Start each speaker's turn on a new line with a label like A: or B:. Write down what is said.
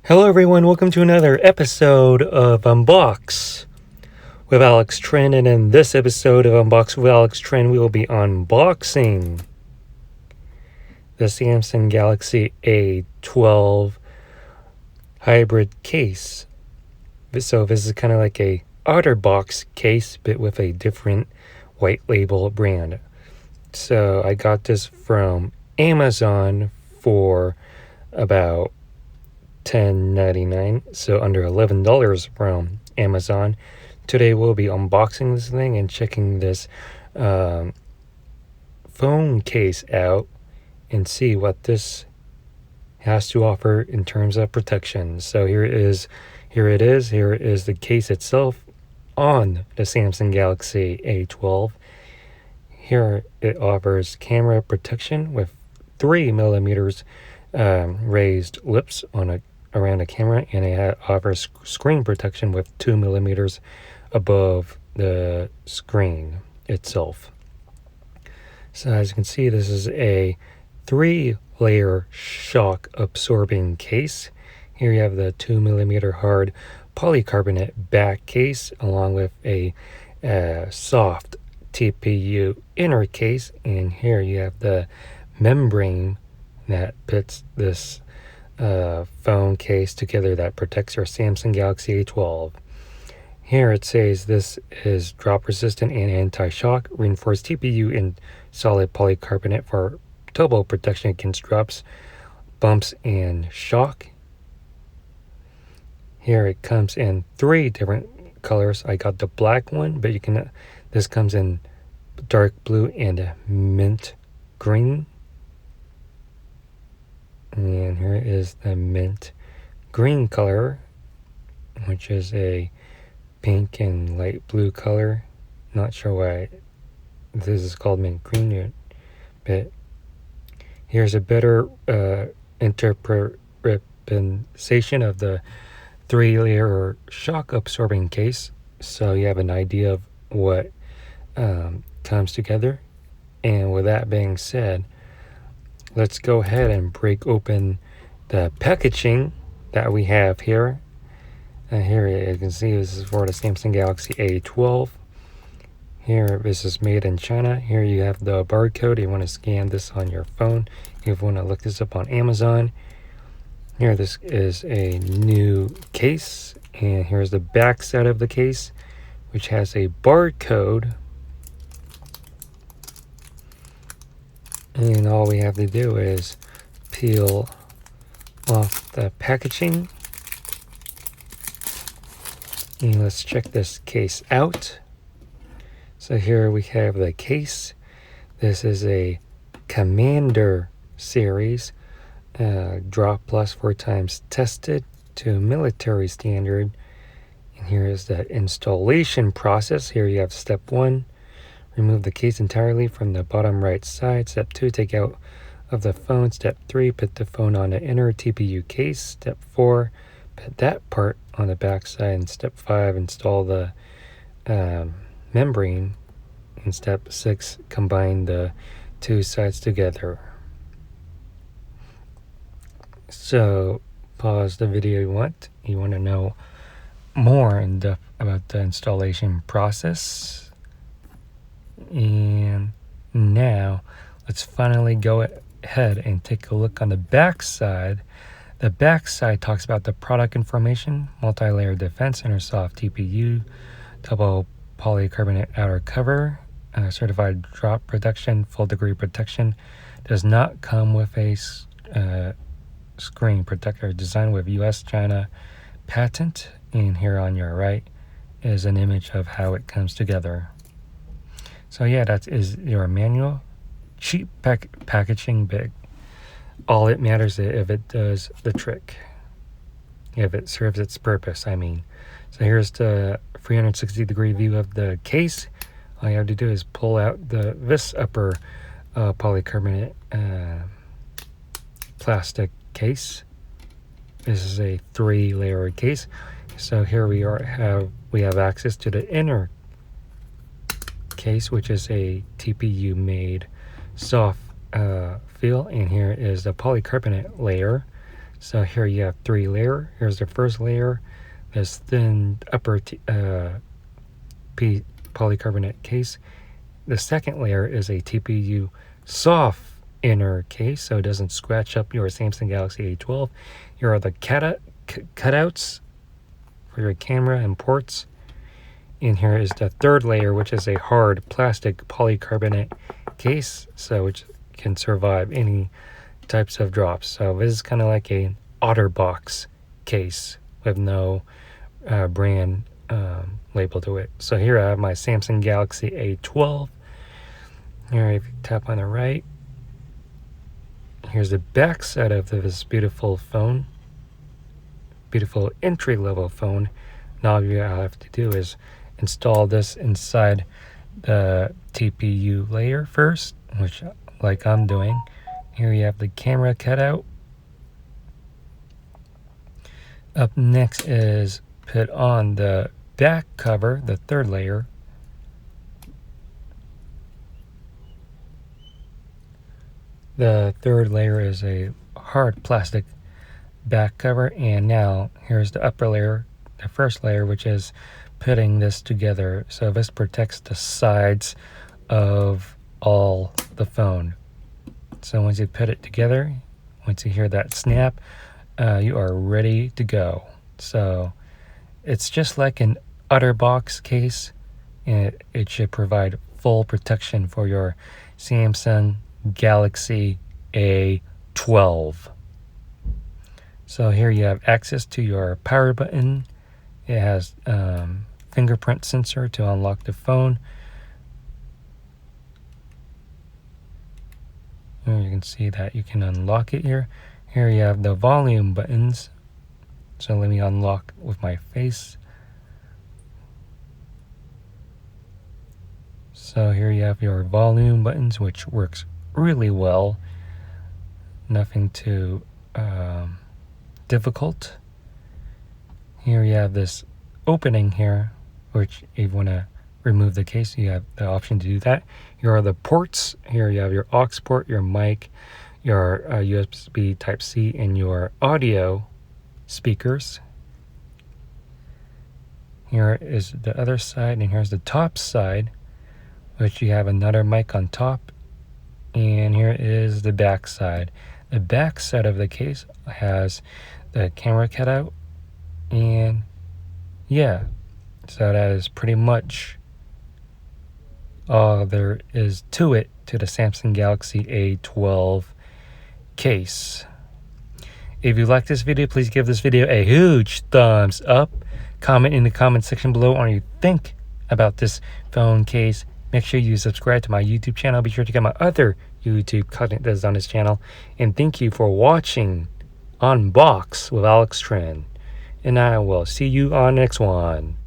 A: Hello everyone, welcome to another episode of Unbox with Alex Trinh, and in this episode of Unbox with Alex Trinh, we will be unboxing the Samsung Galaxy A12 hybrid case. So this is kind of like a Otterbox case, but with a different white label brand. So I got this from Amazon for about $10.99, so under $11 from Amazon. Today we'll be unboxing this thing and checking this phone case out and see what this has to offer in terms of protection. So here it is the case itself on the Samsung Galaxy A12. Here it offers camera protection with 3mm raised lips around a camera, and it offers screen protection with 2mm above the screen itself. So as you can see, this is a 3-layer shock absorbing case. Here you have the 2mm hard polycarbonate back case along with a soft TPU inner case, and here you have the membrane that puts this phone case together that protects your Samsung Galaxy A12. Here it says this is drop resistant and anti-shock, reinforced TPU and solid polycarbonate for double protection against drops, bumps, and shock. Here it comes in 3 different colors. I got the black one, but this comes in dark blue and mint green. And here is the mint green color, which is a pink and light blue color. Not sure why this is called mint green yet, but here's a better interpretation of the 3-layer shock absorbing case, so you have an idea of what comes together. And with that being said, let's go ahead and break open the packaging that we have here. And here you can see this is for the Samsung Galaxy A12. Here, this is made in China. Here you have the barcode. You want to scan this on your phone. You want to look this up on Amazon. Here, this is a new case. And here's the back side of the case, which has a barcode. And all we have to do is peel off the packaging. And let's check this case out. So here we have the case. This is a Commander series, drop plus 4 times tested to military standard. And here is the installation process. Here you have step 1. Remove the case entirely from the bottom right side. Step 2, take out of the phone. Step 3, put the phone on the inner TPU case. Step 4, put that part on the back side. And step 5, install the membrane. And step 6, combine the 2 sides together. So pause the video you want to know more in depth about the installation process. And now let's finally go ahead and take a look on the back side. The back side talks about the product information: multi-layer defense, inner soft TPU, double polycarbonate outer cover, certified drop protection, full degree protection. Does not come with a screen protector. Designed with US-China patent. And here on your right is an image of how it comes together. So yeah, that is your manual. Cheap packaging, big. All it matters is if it does the trick. If it serves its purpose, I mean. So here's the 360-degree view of the case. All you have to do is pull out this upper polycarbonate plastic case. This is a 3-layer case. So here we have access to the inner case, which is a TPU made soft feel, and here is the polycarbonate layer So here you have 3 layers. Here's the first layer, this thin upper polycarbonate case. The second layer is a TPU soft inner case, so it doesn't scratch up your Samsung Galaxy A12. Here are the cutouts for your camera and ports. And here is the third layer, which is a hard plastic polycarbonate case, so which can survive any types of drops. So this is kind of like an Otterbox case with no brand label to it. So here I have my Samsung Galaxy A12. Here, if you tap on the right, here's the back side of this beautiful phone, beautiful entry-level phone. Now all you have to do is install this inside the TPU layer first, which like I'm doing. Here you have the camera cutout. Up next is put on the back cover, the third layer. The third layer is a hard plastic back cover, and now here's the upper layer, the first layer, which is putting this together. So this protects the sides of all the phone. So once you put it together, once you hear that snap, you are ready to go. So it's just like an Otterbox case, and it should provide full protection for your Samsung Galaxy A12. So here you have access to your power button. It has fingerprint sensor to unlock the phone. And you can see that you can unlock it here. Here you have the volume buttons. So let me unlock with my face. So here you have your volume buttons, which works really well. Nothing too difficult. Here you have this opening here, which if you want to remove the case, you have the option to do that. Here are the ports. Here you have your aux port, your mic, your USB Type-C, and your audio speakers. Here is the other side, and here's the top side, which you have another mic on top. And here is the back side. The back side of the case has the camera cutout, and yeah, so that is pretty much all there is to it, to the Samsung Galaxy A12 case. If you like this video, please give this video a huge thumbs up. Comment in the comment section below what you think about this phone case. Make sure you subscribe to my YouTube channel. Be sure to get my other YouTube content that's on this channel. And thank you for watching Unbox with Alex Trinh. And I will see you on the next one.